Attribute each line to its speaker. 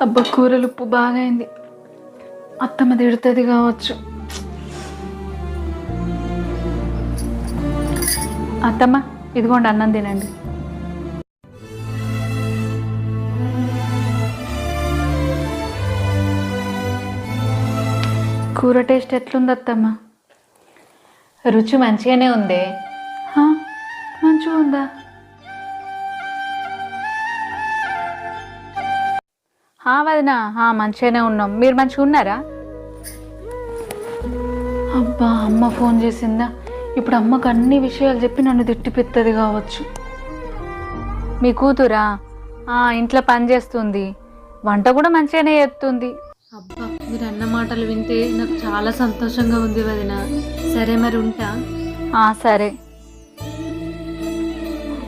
Speaker 1: అబ్బా కూరలు ఉప్పు బాగా అయింది. అత్తమ్మ తిడుతుంది కావచ్చు. అత్తమ్మ ఇదిగోండి అన్నం తినండి. కూర టేస్ట్ ఎట్లుంది అత్తమ్మ?
Speaker 2: రుచి మంచిగానే ఉంది.
Speaker 1: మంచిగా ఉందా?
Speaker 2: వదినా మంచిగానే ఉన్నాం. మీరు మంచిగా ఉన్నారా?
Speaker 1: అబ్బా అమ్మ ఫోన్ చేసిందా? ఇప్పుడు అమ్మకు అన్ని విషయాలు చెప్పి నన్ను తిట్టిపిత్తది కావచ్చు.
Speaker 2: మీ కూతురా? ఇంట్లో పని చేస్తుంది, వంట కూడా మంచిగానే చేస్తుంది.
Speaker 1: అబ్బా మీరు అన్న మాటలు వింటే నాకు చాలా సంతోషంగా ఉంది వదిన. సరే మరి ఉంటా.
Speaker 2: సరే.